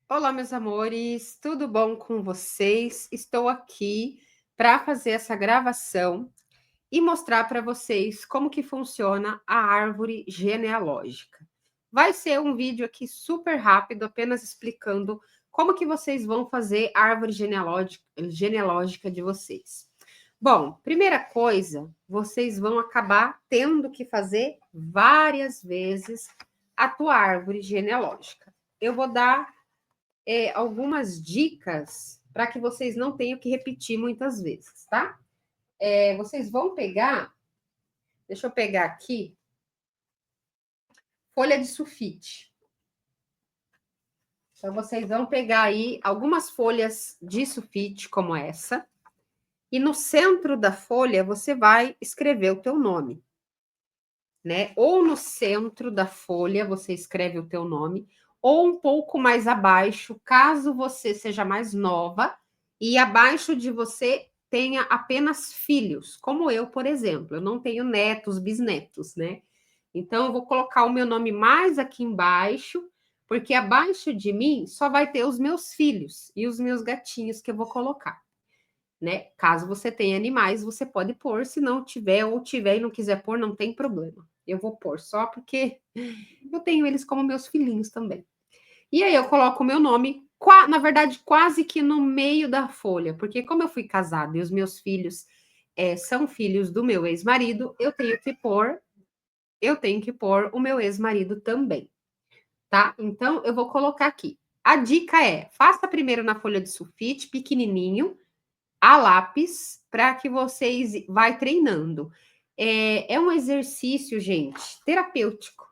Olá, meus amores, tudo bom com vocês? Estou aqui para fazer essa gravação e mostrar para vocês como que funciona a árvore genealógica. Vai ser um vídeo aqui super rápido, apenas explicando como que vocês vão fazer a árvore genealógica de vocês. Bom, primeira coisa, vocês vão acabar tendo que fazer várias vezes a tua árvore genealógica. Eu vou dar algumas dicas para que vocês não tenham que repetir muitas vezes, tá? Vocês vão pegar, deixa eu pegar aqui, folha de sulfite. Então, vocês vão pegar aí algumas folhas de sulfite, como essa, e no centro da folha você vai escrever o teu nome, né? Ou no centro da folha você escreve o teu nome, ou um pouco mais abaixo, caso você seja mais nova, e abaixo de você tenha apenas filhos, como eu, por exemplo. Eu não tenho netos, bisnetos, né? Então, eu vou colocar o meu nome mais aqui embaixo, porque abaixo de mim só vai ter os meus filhos e os meus gatinhos que eu vou colocar, né? Caso você tenha animais, você pode pôr, se não tiver ou tiver e não quiser pôr, não tem problema. Eu vou pôr só porque eu tenho eles como meus filhinhos também. E aí eu coloco o meu nome, na verdade, quase que no meio da folha, porque como eu fui casada e os meus filhos são filhos do meu ex-marido, eu tenho que pôr o meu ex-marido também, tá? Então eu vou colocar aqui. A dica é: faça primeiro na folha de sulfite, pequenininho, a lápis, para que vocês vai treinando. É um exercício, gente, terapêutico.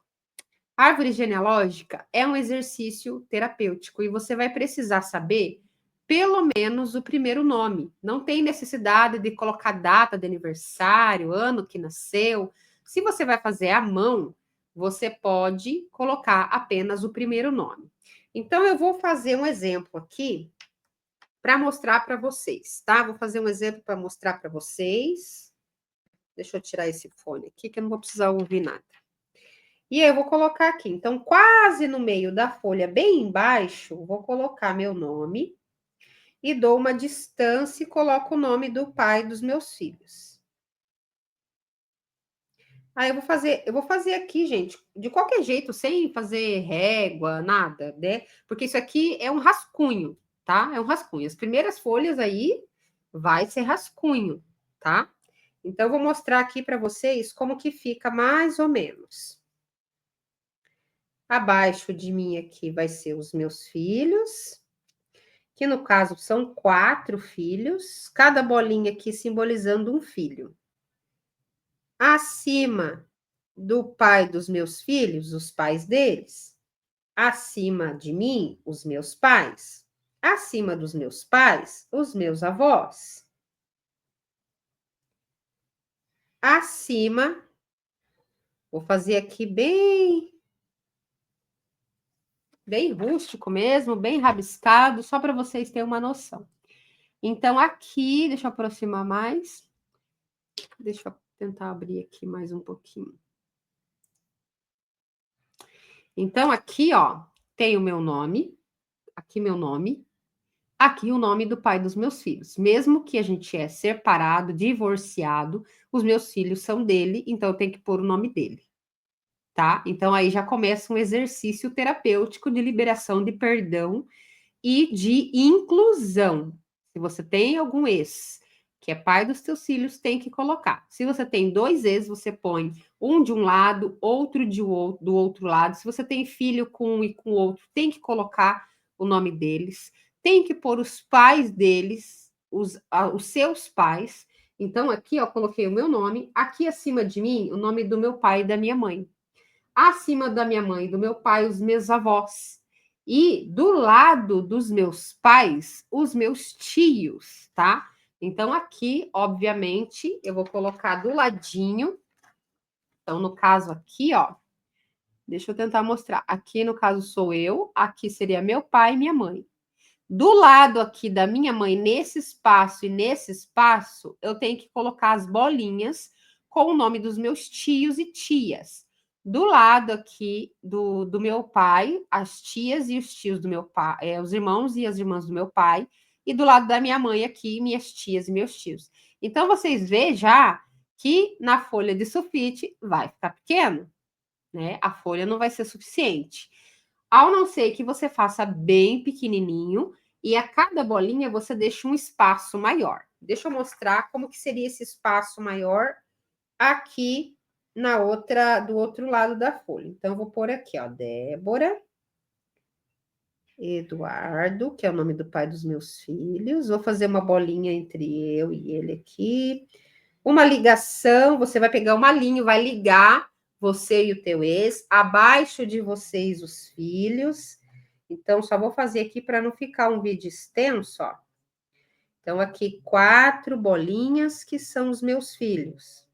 Árvore genealógica é um exercício terapêutico e você vai precisar saber pelo menos o primeiro nome. Não tem necessidade de colocar data de aniversário, ano que nasceu. Se você vai fazer à mão, você pode colocar apenas o primeiro nome. Então, eu vou fazer um exemplo aqui para mostrar para vocês, tá? Vou fazer um exemplo para mostrar para vocês. Deixa eu tirar esse fone aqui, que eu não vou precisar ouvir nada. E eu vou colocar aqui. Então, quase no meio da folha, bem embaixo, vou colocar meu nome e dou uma distância e coloco o nome do pai dos meus filhos. Aí eu vou fazer aqui, gente, de qualquer jeito, sem fazer régua, nada, né? Porque isso aqui é um rascunho, tá? É um rascunho. As primeiras folhas aí vai ser rascunho, tá? Então, eu vou mostrar aqui para vocês como que fica mais ou menos. Abaixo de mim aqui vai ser os meus filhos, que no caso são 4 filhos, cada bolinha aqui simbolizando um filho. Acima do pai dos meus filhos, os pais deles. Acima de mim, os meus pais. Acima dos meus pais, os meus avós. Acima, vou fazer aqui bem rústico mesmo, bem rabiscado, só para vocês terem uma noção. Então, aqui, deixa eu aproximar mais. Deixa eu tentar abrir aqui mais um pouquinho. Então, aqui, ó, tem o meu nome, aqui meu nome, aqui o nome do pai dos meus filhos. Mesmo que a gente é separado, divorciado, os meus filhos são dele, então eu tenho que pôr o nome dele, tá? Então, aí já começa um exercício terapêutico de liberação de perdão e de inclusão. Se você tem algum ex que é pai dos teus filhos, tem que colocar. Se você tem 2 ex, você põe um de um lado, outro do outro lado. Se você tem filho com um e com o outro, tem que colocar o nome deles. Tem que pôr os pais deles, os seus pais. Então, aqui, ó, coloquei o meu nome. Aqui acima de mim, o nome do meu pai e da minha mãe. Acima da minha mãe e do meu pai, os meus avós. E do lado dos meus pais, os meus tios, tá? Então, aqui, obviamente, eu vou colocar do ladinho. Então, no caso aqui, ó, deixa eu tentar mostrar. Aqui, no caso, sou eu. Aqui seria meu pai e minha mãe. Do lado aqui da minha mãe, nesse espaço e nesse espaço, eu tenho que colocar as bolinhas com o nome dos meus tios e tias. Do lado aqui do meu pai, as tias e os tios do meu pai, os irmãos e as irmãs do meu pai, e do lado da minha mãe aqui, minhas tias e meus tios. Então, vocês vê já que na folha de sulfite vai ficar pequeno, né? A folha não vai ser suficiente. Ao não ser que você faça bem pequenininho e a cada bolinha você deixa um espaço maior. Deixa eu mostrar como que seria esse espaço maior aqui do outro lado da folha. Então, eu vou pôr aqui, ó, Débora, Eduardo, que é o nome do pai dos meus filhos. Vou fazer uma bolinha entre eu e ele aqui. Uma ligação, você vai pegar uma linha, vai ligar você e o teu ex, abaixo de vocês os filhos. Então, só vou fazer aqui para não ficar um vídeo extenso, ó. Então, aqui 4 bolinhas que são os meus filhos.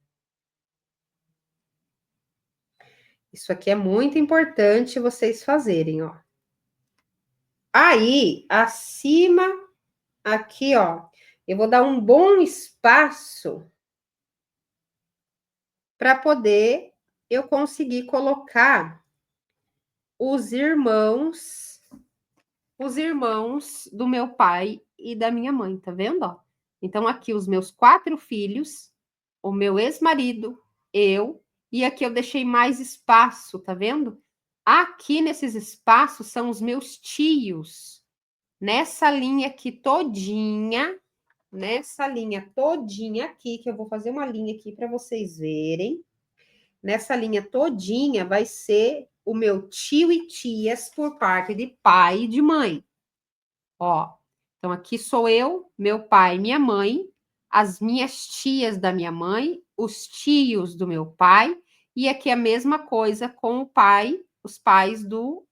Isso aqui é muito importante vocês fazerem, ó. Aí, acima, aqui, ó, eu vou dar um bom espaço para poder eu conseguir colocar os irmãos do meu pai e da minha mãe, tá vendo, ó? Então, aqui os meus 4 filhos, o meu ex-marido, eu, e aqui eu deixei mais espaço, tá vendo? Aqui nesses espaços são os meus tios. Nessa linha aqui todinha, aqui, que eu vou fazer uma linha aqui para vocês verem. Nessa linha todinha vai ser o meu tio e tias por parte de pai e de mãe. Ó, então aqui sou eu, meu pai e minha mãe, as minhas tias da minha mãe, os tios do meu pai, e aqui a mesma coisa com o pai, os pais do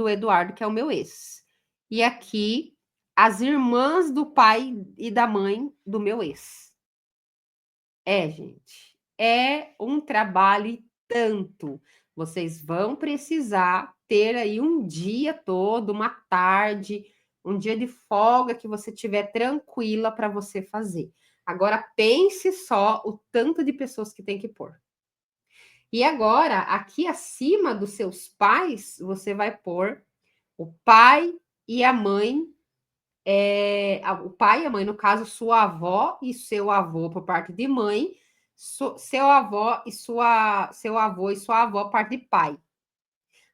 Eduardo, que é o meu ex. E aqui as irmãs do pai e da mãe do meu ex. Gente, é um trabalho e tanto. Vocês vão precisar ter aí um dia todo, uma tarde, um dia de folga que você tiver tranquila para você fazer. Agora pense só o tanto de pessoas que tem que pôr. E agora, aqui acima dos seus pais, você vai pôr o pai e a mãe, o pai e a mãe, no caso, sua avó e seu avô por parte de mãe, seu avô e sua avó por parte de pai.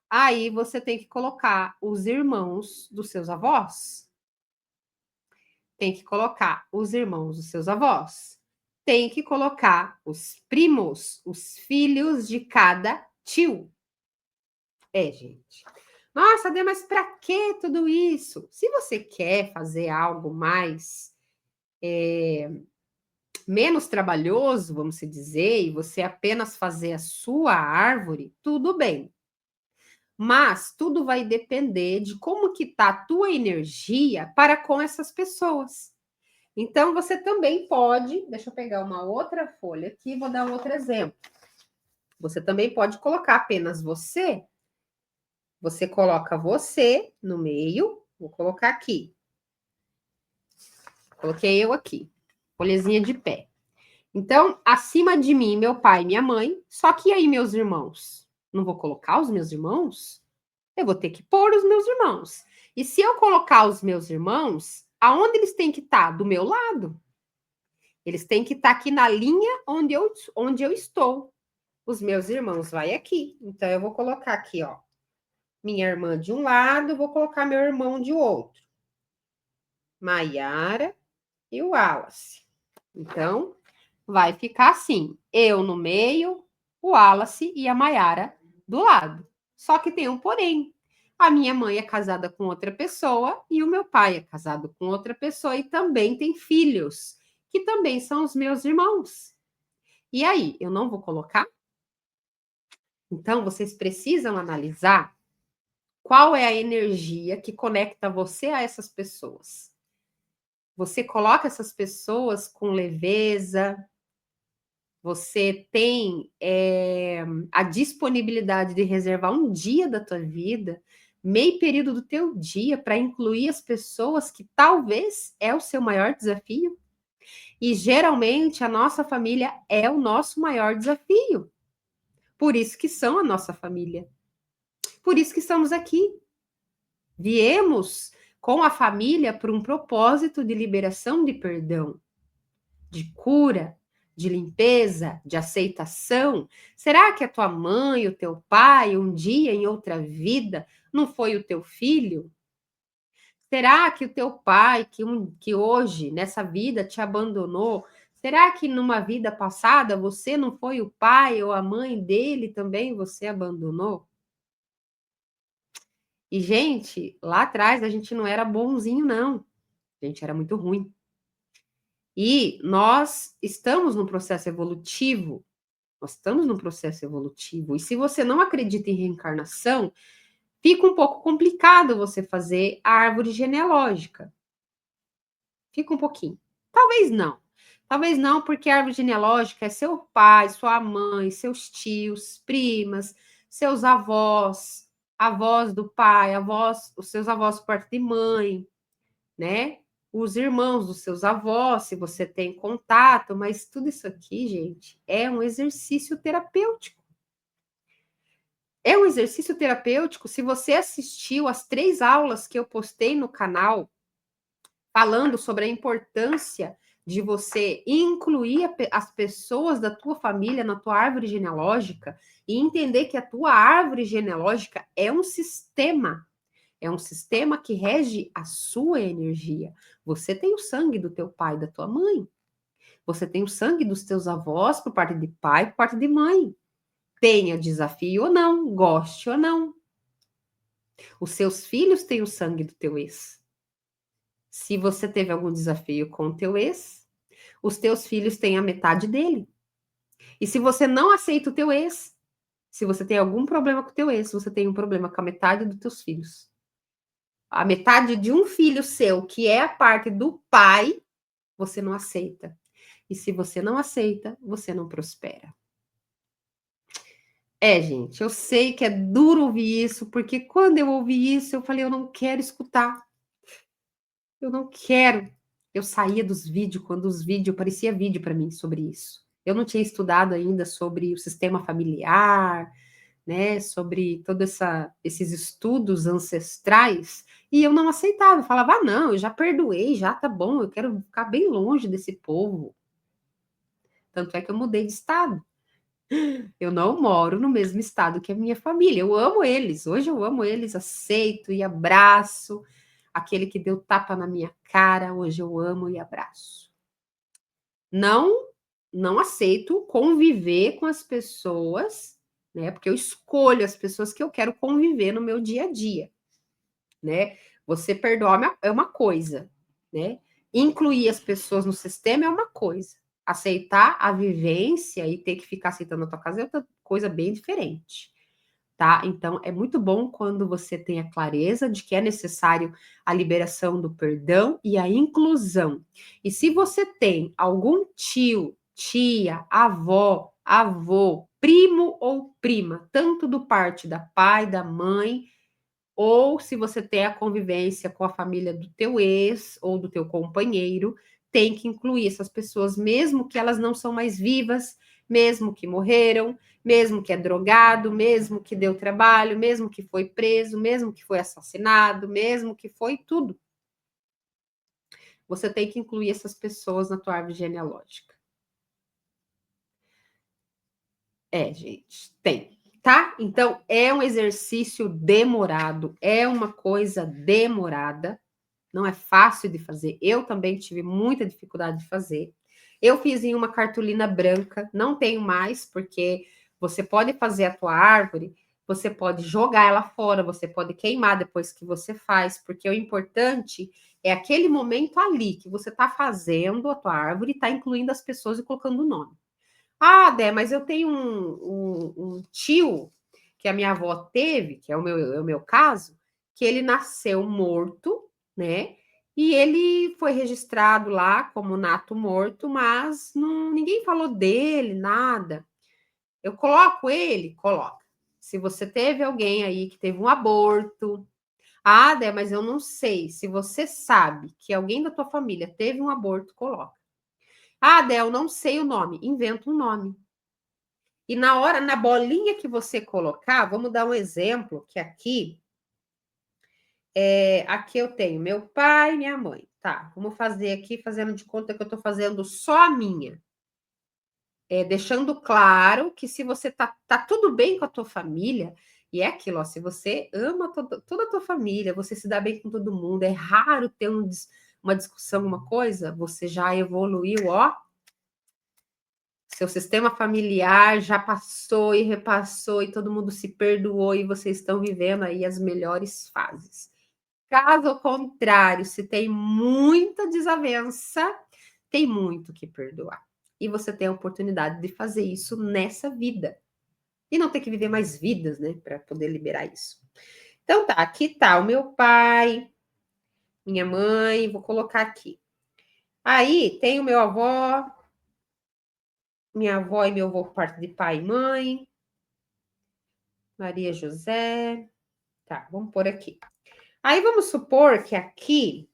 Aí você tem que colocar os irmãos dos seus avós. Tem que colocar os irmãos dos seus avós. Tem que colocar os primos, os filhos de cada tio. Gente. Nossa, Dê, mas para que tudo isso? Se você quer fazer algo mais menos trabalhoso, vamos dizer, e você apenas fazer a sua árvore, tudo bem. Mas tudo vai depender de como que tá a tua energia para com essas pessoas. Então, você também pode, deixa eu pegar uma outra folha aqui, vou dar um outro exemplo. Você também pode colocar apenas você. Você coloca você no meio, vou colocar aqui. Coloquei eu aqui, folhazinha de pé. Então, acima de mim, meu pai e minha mãe, só que aí meus irmãos? Não vou colocar os meus irmãos? Eu vou ter que pôr os meus irmãos. E se eu colocar os meus irmãos, aonde eles têm que estar? Do meu lado. Eles têm que estar aqui na linha onde eu estou. Os meus irmãos vai aqui. Então, eu vou colocar aqui, ó. Minha irmã de um lado, vou colocar meu irmão de outro. Maiara e o Wallace. Então, vai ficar assim. Eu no meio, o Wallace e a Maiara do lado. Só que tem um porém. A minha mãe é casada com outra pessoa e o meu pai é casado com outra pessoa e também tem filhos, que também são os meus irmãos. E aí, eu não vou colocar? Então, vocês precisam analisar qual é a energia que conecta você a essas pessoas. Você coloca essas pessoas com leveza, você tem a disponibilidade de reservar um dia da tua vida, meio período do teu dia, para incluir as pessoas que talvez é o seu maior desafio. E geralmente a nossa família é o nosso maior desafio. Por isso que são a nossa família. Por isso que estamos aqui. Viemos com a família por um propósito de liberação de perdão, de cura, de limpeza, de aceitação. Será que a tua mãe, o teu pai, um dia em outra vida, não foi o teu filho? Será que o teu pai, que hoje, nessa vida, te abandonou, será que numa vida passada você não foi o pai ou a mãe dele também você abandonou? E, gente, lá atrás a gente não era bonzinho, não. A gente era muito ruim. E nós estamos num processo evolutivo. Nós estamos num processo evolutivo. E se você não acredita em reencarnação, fica um pouco complicado você fazer a árvore genealógica. Fica um pouquinho. Talvez não. Talvez não, porque a árvore genealógica é seu pai, sua mãe, seus tios, primas, seus avós, avós do pai, avós, os seus avós por parte de mãe, né? Os irmãos dos seus avós, se você tem contato, mas tudo isso aqui, gente, é um exercício terapêutico. É um exercício terapêutico. Se você assistiu as 3 aulas que eu postei no canal, falando sobre a importância de você incluir as pessoas da tua família na tua árvore genealógica e entender que a tua árvore genealógica é um sistema que rege a sua energia. Você tem o sangue do teu pai e da tua mãe. Você tem o sangue dos teus avós por parte de pai, por parte de mãe. Tenha desafio ou não, goste ou não. Os seus filhos têm o sangue do teu ex. Se você teve algum desafio com o teu ex, os teus filhos têm a metade dele. E se você não aceita o teu ex, se você tem algum problema com o teu ex, você tem um problema com a metade dos teus filhos. A metade de um filho seu, que é a parte do pai, você não aceita. E se você não aceita, você não prospera. Gente, eu sei que é duro ouvir isso, porque quando eu ouvi isso, eu falei, eu não quero escutar. Eu não quero. Eu saía dos vídeos, quando os vídeos, parecia vídeo para mim sobre isso. Eu não tinha estudado ainda sobre o sistema familiar, né, sobre todos esses estudos ancestrais, e eu não aceitava, eu falava, não, eu já perdoei, já tá bom, eu quero ficar bem longe desse povo. Tanto é que eu mudei de estado. Eu não moro no mesmo estado que a minha família. Eu amo eles. Hoje eu amo eles, aceito e abraço. Aquele que deu tapa na minha cara, hoje eu amo e abraço. Não aceito conviver com as pessoas, né? Porque eu escolho as pessoas que eu quero conviver no meu dia a dia, né? Você perdoar é uma coisa, né? Incluir as pessoas no sistema é uma coisa. Aceitar a vivência e ter que ficar aceitando a tua casa é outra coisa bem diferente, tá? Então, é muito bom quando você tem a clareza de que é necessário a liberação do perdão e a inclusão. E se você tem algum tio, tia, avó, avô, primo ou prima, tanto do parte da pai, da mãe, ou se você tem a convivência com a família do teu ex ou do teu companheiro, tem que incluir essas pessoas, mesmo que elas não são mais vivas, mesmo que morreram, mesmo que é drogado, mesmo que deu trabalho, mesmo que foi preso, mesmo que foi assassinado, mesmo que foi tudo. Você tem que incluir essas pessoas na tua árvore genealógica. Gente, tem. Tá? Então, é um exercício demorado, é uma coisa demorada, não é fácil de fazer. Eu também tive muita dificuldade de fazer. Eu fiz em uma cartolina branca, não tenho mais, porque você pode fazer a tua árvore, você pode jogar ela fora, você pode queimar depois que você faz, porque o importante é aquele momento ali que você está fazendo a tua árvore e está incluindo as pessoas e colocando o nome. Ah, Dé, mas eu tenho um tio que a minha avó teve, que é o meu caso, que ele nasceu morto, né? E ele foi registrado lá como nato morto, mas ninguém falou dele, nada. Eu coloco ele? Coloca. Se você teve alguém aí que teve um aborto. Ah, Dé, mas eu não sei. Se você sabe que alguém da tua família teve um aborto, coloca. Ah, Dé, eu não sei o nome. Inventa um nome. E na bolinha que você colocar, vamos dar um exemplo, que aqui eu tenho meu pai e minha mãe. Tá, vamos fazer aqui, fazendo de conta que eu tô fazendo só a minha. Deixando claro que se você tá tudo bem com a tua família, e é aquilo, ó, se você ama toda a tua família, você se dá bem com todo mundo, é raro ter uma discussão, uma coisa, você já evoluiu, ó. Seu sistema familiar já passou e repassou, e todo mundo se perdoou, e vocês estão vivendo aí as melhores fases. Caso ao contrário, se tem muita desavença, tem muito que perdoar. E você tem a oportunidade de fazer isso nessa vida. E não ter que viver mais vidas, né? Para poder liberar isso. Então tá, aqui tá o meu pai, minha mãe, vou colocar aqui. Aí tem o meu avó, minha avó e meu avô por parte de pai e mãe. Maria José. Tá, vamos pôr aqui. Aí vamos supor que aqui,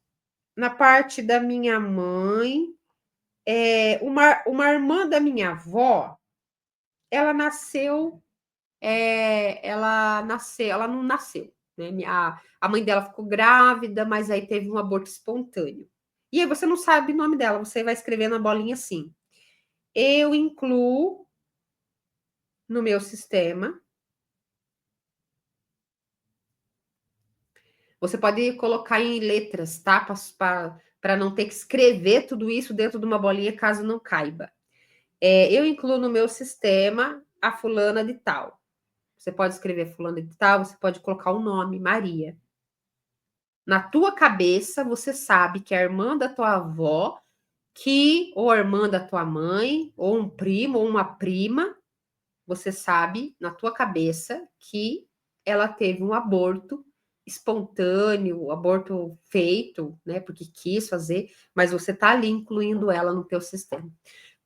na parte da minha mãe, uma irmã da minha avó, ela nasceu, ela não nasceu, né? A mãe dela ficou grávida, mas aí teve um aborto espontâneo. E aí você não sabe o nome dela, você vai escrever na bolinha assim. Eu incluo no meu sistema. Você pode colocar em letras, tá? Para não ter que escrever tudo isso dentro de uma bolinha caso não caiba. Eu incluo no meu sistema a fulana de tal. Você pode escrever fulana de tal, você pode colocar o nome, Maria. Na tua cabeça, você sabe que a irmã da tua avó, ou a irmã da tua mãe, ou um primo, ou uma prima, você sabe na tua cabeça que ela teve um aborto espontâneo, aborto feito, né, porque quis fazer, mas você tá ali incluindo ela no teu sistema.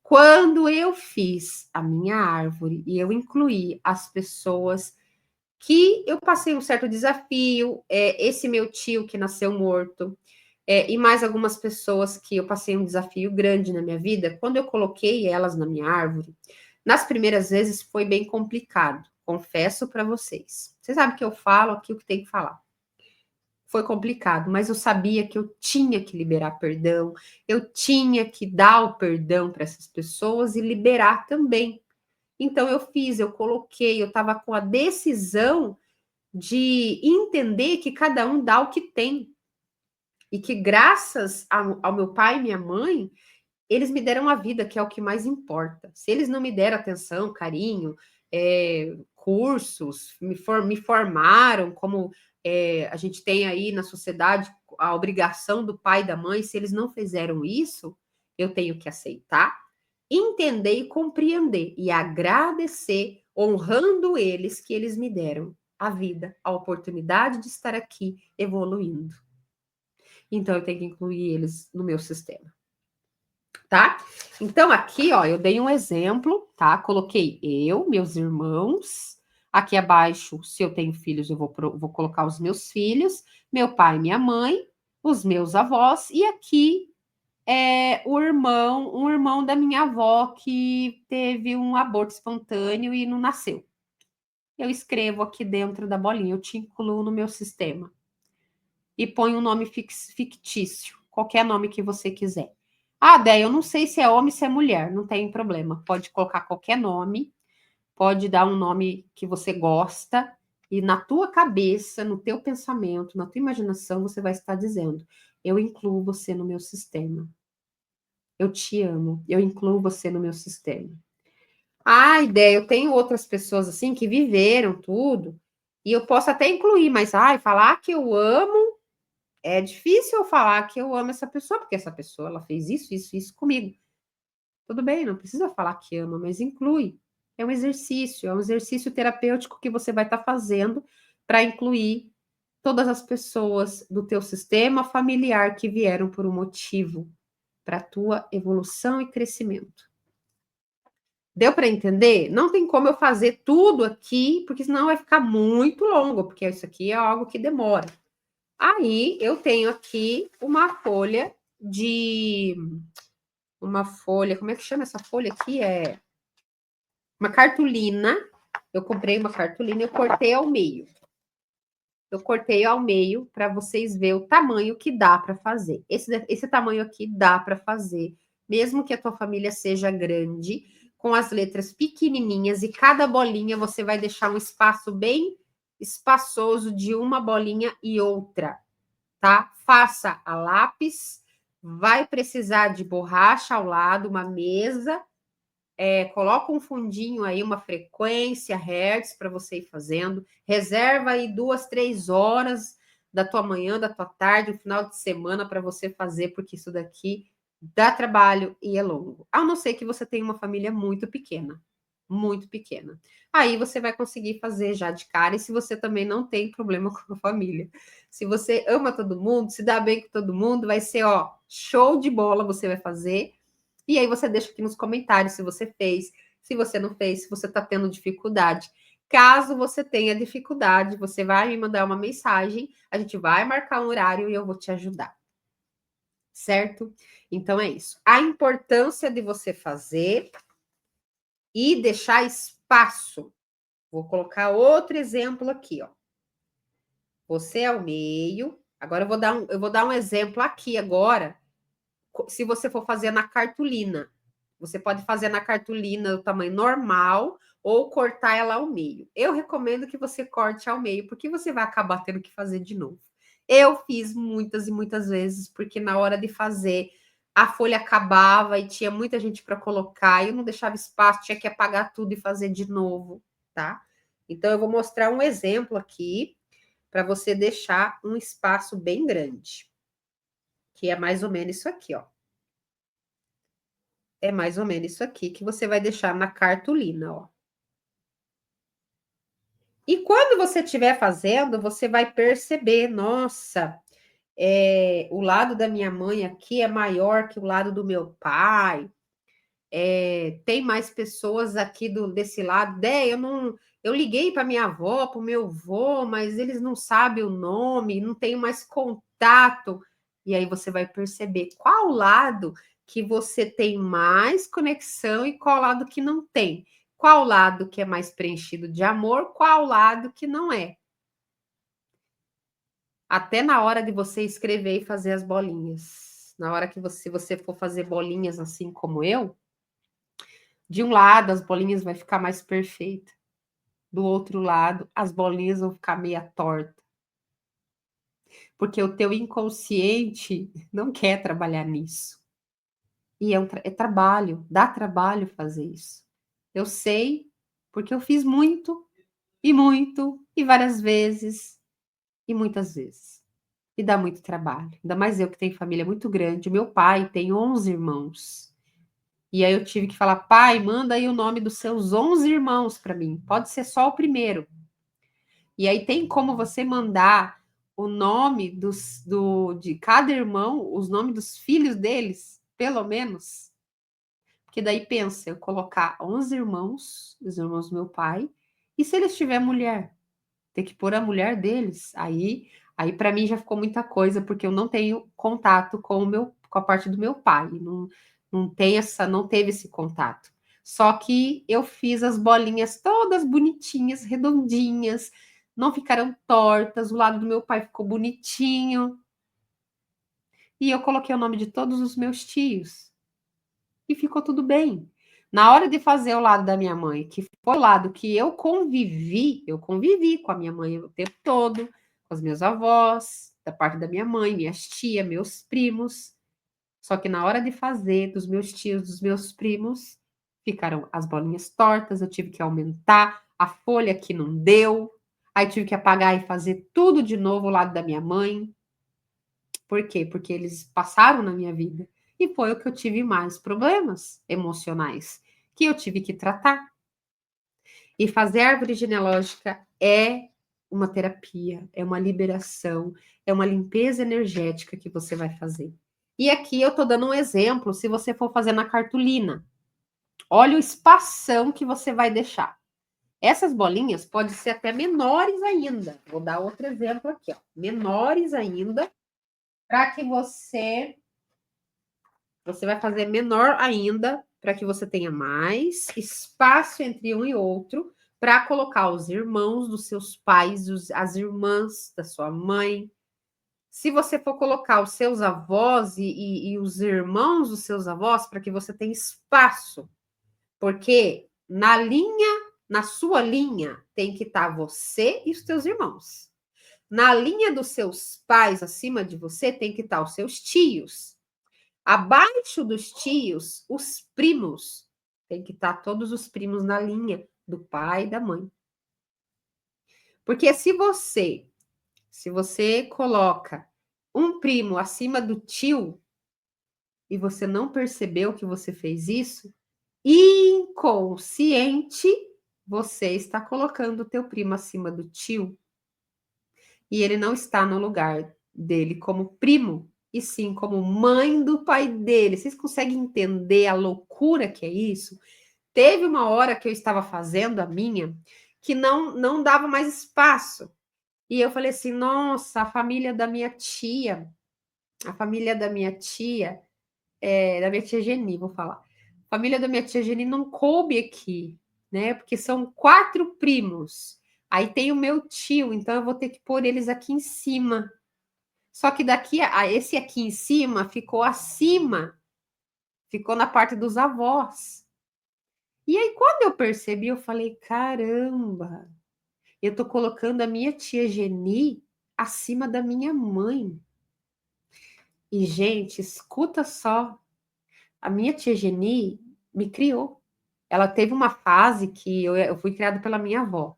Quando eu fiz a minha árvore e eu incluí as pessoas que eu passei um certo desafio, esse meu tio que nasceu morto, e mais algumas pessoas que eu passei um desafio grande na minha vida, quando eu coloquei elas na minha árvore, nas primeiras vezes foi bem complicado, confesso para vocês. Vocês sabem que eu falo aqui o que tem que falar. Foi complicado, mas eu sabia que eu tinha que liberar perdão, eu tinha que dar o perdão para essas pessoas e liberar também. Então eu fiz, eu coloquei, eu estava com a decisão de entender que cada um dá o que tem. E que graças ao meu pai e minha mãe, eles me deram a vida, que é o que mais importa. Se eles não me deram atenção, carinho, cursos, me formaram, como a gente tem aí na sociedade a obrigação do pai e da mãe, se eles não fizeram isso, eu tenho que aceitar, entender e compreender e agradecer, honrando eles que eles me deram a vida, a oportunidade de estar aqui evoluindo. Então eu tenho que incluir eles no meu sistema. Tá? Então, aqui, ó, eu dei um exemplo, tá? Coloquei eu, meus irmãos. Aqui abaixo, se eu tenho filhos, eu vou colocar os meus filhos, meu pai e minha mãe, os meus avós, e aqui um irmão da minha avó que teve um aborto espontâneo e não nasceu. Eu escrevo aqui dentro da bolinha, eu te incluo no meu sistema. E põe um nome fictício, qualquer nome que você quiser. Ah, Déia, eu não sei se é homem, se é mulher, não tem problema. Pode colocar qualquer nome, pode dar um nome que você gosta, e na tua cabeça, no teu pensamento, na tua imaginação, você vai estar dizendo: eu incluo você no meu sistema. Eu te amo, eu incluo você no meu sistema. Ah, ideia, eu tenho outras pessoas assim que viveram tudo, e eu posso até incluir, mas falar que eu amo, é difícil eu falar que eu amo essa pessoa, porque essa pessoa ela fez isso, isso, isso comigo. Tudo bem, não precisa falar que ama, mas inclui. É um exercício terapêutico que você vai estar fazendo para incluir todas as pessoas do teu sistema familiar que vieram por um motivo para a tua evolução e crescimento. Deu para entender? Não tem como eu fazer tudo aqui, porque senão vai ficar muito longo, porque isso aqui é algo que demora. Aí eu tenho aqui uma folha como é que chama essa folha aqui? Uma cartolina. Eu comprei uma cartolina e eu cortei ao meio. Eu cortei ao meio para vocês verem o tamanho que dá para fazer. Esse tamanho aqui dá para fazer, mesmo que a tua família seja grande, com as letras pequenininhas e cada bolinha você vai deixar um espaço bem espaçoso de uma bolinha e outra, tá? Faça a lápis, vai precisar de borracha ao lado, uma mesa, coloca um fundinho aí, uma frequência, hertz, para você ir fazendo. Reserva aí 2, 3 horas da tua manhã, da tua tarde, um final de semana para você fazer, porque isso daqui dá trabalho e é longo. A não ser que você tenha uma família muito pequena. Muito pequena. Aí você vai conseguir fazer já de cara, e se você também não tem problema com a família. Se você ama todo mundo, se dá bem com todo mundo, vai ser, ó, show de bola você vai fazer. E aí você deixa aqui nos comentários se você fez, se você não fez, se você está tendo dificuldade. Caso você tenha dificuldade, você vai me mandar uma mensagem, a gente vai marcar um horário e eu vou te ajudar. Certo? Então é isso. A importância de você fazer e deixar espaço. Vou colocar outro exemplo aqui, ó. Você é o meio. Agora eu vou dar um exemplo aqui agora. Se você for fazer na cartolina, você pode fazer na cartolina do tamanho normal ou cortar ela ao meio. Eu recomendo que você corte ao meio, porque você vai acabar tendo que fazer de novo. Eu fiz muitas e muitas vezes, porque na hora de fazer, a folha acabava e tinha muita gente para colocar, e eu não deixava espaço, tinha que apagar tudo e fazer de novo, tá? Então, eu vou mostrar um exemplo aqui para você deixar um espaço bem grande, que é mais ou menos isso aqui, ó. É mais ou menos isso aqui que você vai deixar na cartolina, ó. E quando você estiver fazendo, você vai perceber, nossa, o lado da minha mãe aqui é maior que o lado do meu pai. Tem mais pessoas aqui desse lado. Eu liguei para minha avó, para o meu avô, mas eles não sabem o nome, não tenho mais contato. E aí você vai perceber qual lado que você tem mais conexão e qual lado que não tem. Qual lado que é mais preenchido de amor, qual lado que não é. Até na hora de você escrever e fazer as bolinhas. Na hora que você for fazer bolinhas assim como eu, de um lado as bolinhas vai ficar mais perfeita. Do outro lado, as bolinhas vão ficar meia torta. Porque o teu inconsciente não quer trabalhar nisso. E é trabalho, dá trabalho fazer isso. Eu sei, porque eu fiz muito, e várias vezes, e muitas vezes. E dá muito trabalho. Ainda mais eu que tenho família muito grande. Meu pai tem 11 irmãos. E aí eu tive que falar, pai, manda aí o nome dos seus 11 irmãos para mim. Pode ser só o primeiro. E aí tem como você mandar o nome de cada irmão, os nomes dos filhos deles, pelo menos. Porque daí pensa, eu colocar 11 irmãos, os irmãos do meu pai, e se eles tiverem mulher? Ter que pôr a mulher deles. Aí para mim já ficou muita coisa, porque eu não tenho contato com a parte do meu pai. Não teve esse contato. Só que eu fiz as bolinhas todas bonitinhas, redondinhas, não ficaram tortas, o lado do meu pai ficou bonitinho. E eu coloquei o nome de todos os meus tios. E ficou tudo bem. Na hora de fazer o lado da minha mãe, que foi o lado que eu convivi com a minha mãe o tempo todo, com os meus avós, da parte da minha mãe, minhas tias, meus primos. Só que na hora de fazer dos meus tios, dos meus primos, ficaram as bolinhas tortas, eu tive que aumentar, a folha que não deu, aí tive que apagar e fazer tudo de novo o lado da minha mãe. Por quê? Porque eles passaram na minha vida. E foi o que eu tive mais problemas emocionais, que eu tive que tratar. E fazer árvore genealógica é uma terapia, é uma liberação, é uma limpeza energética que você vai fazer. E aqui eu estou dando um exemplo, se você for fazer na cartolina. Olha o espação que você vai deixar. Essas bolinhas podem ser até menores ainda. Vou dar outro exemplo aqui, ó. Menores ainda, para que você vai fazer menor ainda para que você tenha mais espaço entre um e outro, para colocar os irmãos dos seus pais, as irmãs da sua mãe. Se você for colocar os seus avós e os irmãos dos seus avós, para que você tenha espaço, porque na sua linha, tem que estar você e os teus irmãos. Na linha dos seus pais, acima de você, tem que estar os seus tios. Abaixo dos tios, os primos. Tem que estar todos os primos na linha do pai e da mãe. Porque se você coloca um primo acima do tio e você não percebeu que você fez isso, inconsciente, você está colocando o teu primo acima do tio e ele não está no lugar dele como primo, e sim como mãe do pai dele. Vocês conseguem entender a loucura que é isso? Teve uma hora que eu estava fazendo a minha que não dava mais espaço. E eu falei assim, nossa, a família da minha tia, da minha tia Geni, vou falar. A família da minha tia Geni não coube aqui, né? Porque são 4 primos. Aí tem o meu tio, então eu vou ter que pôr eles aqui em cima. Só que daqui a esse aqui em cima ficou acima, ficou na parte dos avós. E aí, quando eu percebi, eu falei: caramba, eu tô colocando a minha tia Geni acima da minha mãe. E, gente, escuta só, a minha tia Geni me criou. Ela teve uma fase que eu fui criada pela minha avó.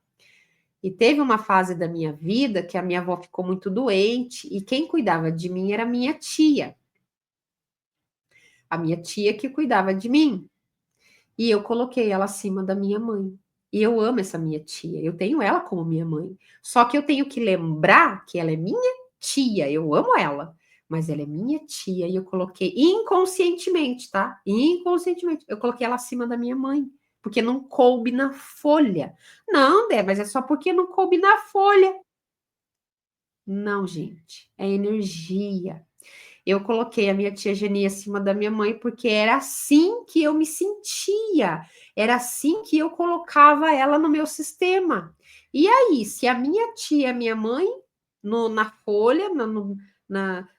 E teve uma fase da minha vida que a minha avó ficou muito doente e quem cuidava de mim era a minha tia. A minha tia que cuidava de mim. E eu coloquei ela acima da minha mãe. E eu amo essa minha tia. Eu tenho ela como minha mãe. Só que eu tenho que lembrar que ela é minha tia. Eu amo ela. Mas ela é minha tia. E eu coloquei inconscientemente, tá? Inconscientemente. Eu coloquei ela acima da minha mãe. Porque não coube na folha. Não, Dé, mas é só porque não coube na folha. Não, gente. É energia. Eu coloquei a minha tia Geni acima da minha mãe porque era assim que eu me sentia, era assim que eu colocava ela no meu sistema. E aí, se a minha tia, minha mãe, na folha,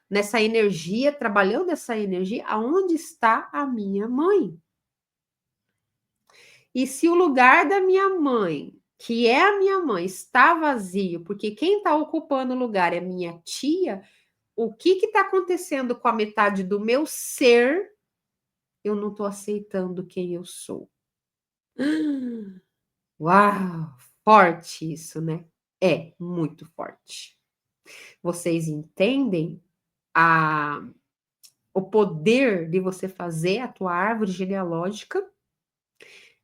nessa energia, trabalhando essa energia, aonde está a minha mãe? E se o lugar da minha mãe, que é a minha mãe, está vazio, porque quem está ocupando o lugar é minha tia, o que está acontecendo com a metade do meu ser? Eu não estou aceitando quem eu sou. Uau! Forte isso, né? É muito forte. Vocês entendem o poder de você fazer a tua árvore genealógica,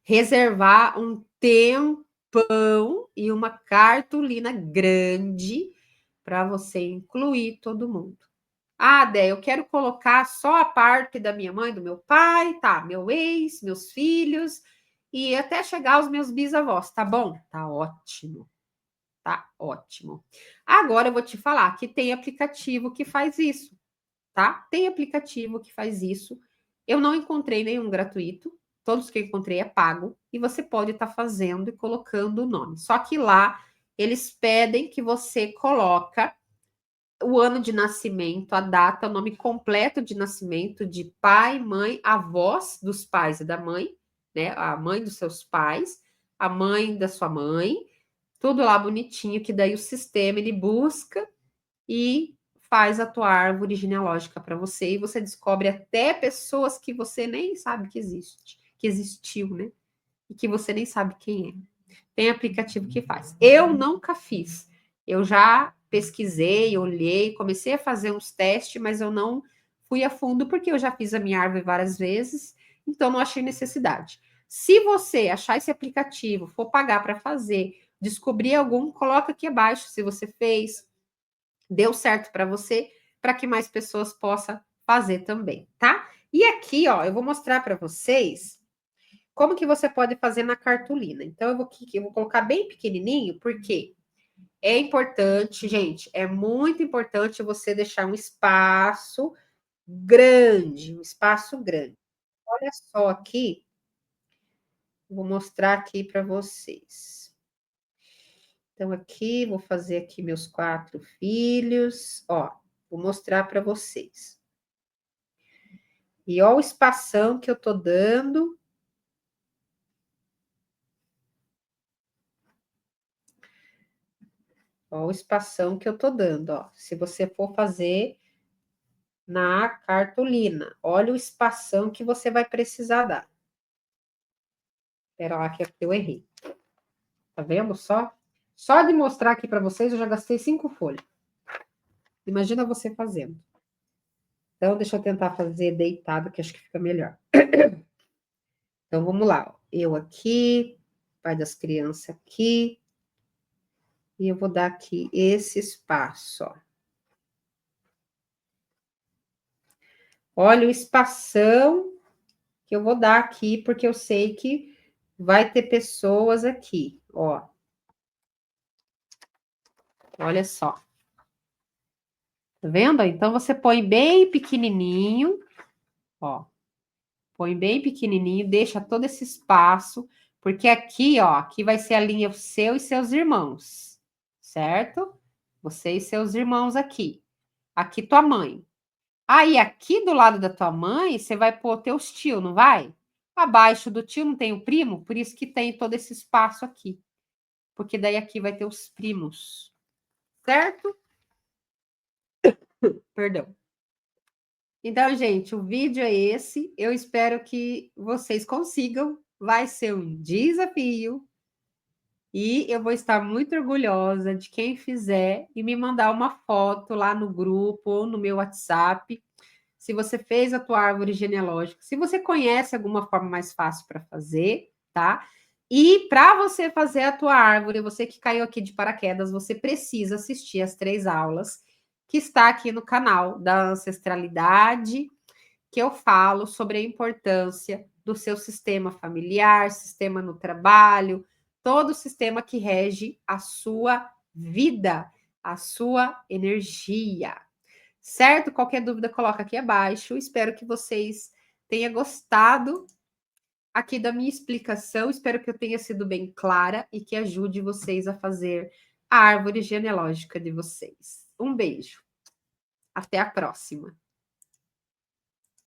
reservar um tempão e uma cartolina grande para você incluir todo mundo. Ah, Dé, eu quero colocar só a parte da minha mãe, do meu pai, tá? Meu ex, meus filhos e até chegar aos meus bisavós, tá bom? Tá ótimo. Tá ótimo. Agora eu vou te falar que tem aplicativo que faz isso, tá? Tem aplicativo que faz isso. Eu não encontrei nenhum gratuito. Todos que eu encontrei é pago e você pode estar fazendo e colocando o nome. Só que lá eles pedem que você coloca o ano de nascimento, a data, o nome completo de nascimento de pai, mãe, avós dos pais e da mãe, né? A mãe dos seus pais, a mãe da sua mãe, tudo lá bonitinho, que daí o sistema ele busca e faz a tua árvore genealógica para você e você descobre até pessoas que você nem sabe que existe, que existiu, né? E que você nem sabe quem é. Tem aplicativo que faz. Eu nunca fiz. Eu já pesquisei, olhei, comecei a fazer uns testes, mas eu não fui a fundo porque eu já fiz a minha árvore várias vezes, então não achei necessidade. Se você achar esse aplicativo, for pagar para fazer, descobrir algum, coloca aqui abaixo se você fez, deu certo para você, para que mais pessoas possam fazer também, tá? E aqui, ó, eu vou mostrar para vocês como que você pode fazer na cartolina. Então, eu vou colocar bem pequenininho, porque é importante, gente, é muito importante você deixar um espaço grande, Olha só aqui, vou mostrar aqui para vocês. Então, aqui, vou fazer aqui meus 4 filhos, ó, vou mostrar para vocês. E ó o espação que eu tô dando. Ó o espação que eu tô dando, ó. Se você for fazer na cartolina, olha o espação que você vai precisar dar. Espera lá que eu errei. Tá vendo só? Só de mostrar aqui para vocês, eu já gastei 5 folhas. Imagina você fazendo. Então, deixa eu tentar fazer deitado, que acho que fica melhor. Então, vamos lá. Ó. Eu aqui, pai das crianças aqui. E eu vou dar aqui esse espaço, ó. Olha o espação que eu vou dar aqui, porque eu sei que vai ter pessoas aqui, ó. Olha só. Tá vendo? Então, você põe bem pequenininho, ó. Põe bem pequenininho, deixa todo esse espaço, porque aqui, ó, aqui vai ser a linha seu e seus irmãos, certo? Você e seus irmãos aqui. Aqui tua mãe. Aí, aqui do lado da tua mãe, você vai pôr teus tios, não vai? Abaixo do tio não tem o primo, por isso que tem todo esse espaço aqui. Porque daí aqui vai ter os primos, certo? Perdão. Então, gente, o vídeo é esse. Eu espero que vocês consigam. Vai ser um desafio. E eu vou estar muito orgulhosa de quem fizer e me mandar uma foto lá no grupo ou no meu WhatsApp. Se você fez a tua árvore genealógica, se você conhece alguma forma mais fácil para fazer, tá? E para você fazer a tua árvore, você que caiu aqui de paraquedas, você precisa assistir as 3 aulas que está aqui no canal da ancestralidade, que eu falo sobre a importância do seu sistema familiar, sistema no trabalho, todo o sistema que rege a sua vida, a sua energia. Certo? Qualquer dúvida, coloca aqui abaixo. Espero que vocês tenham gostado aqui da minha explicação. Espero que eu tenha sido bem clara e que ajude vocês a fazer a árvore genealógica de vocês. Um beijo. Até a próxima.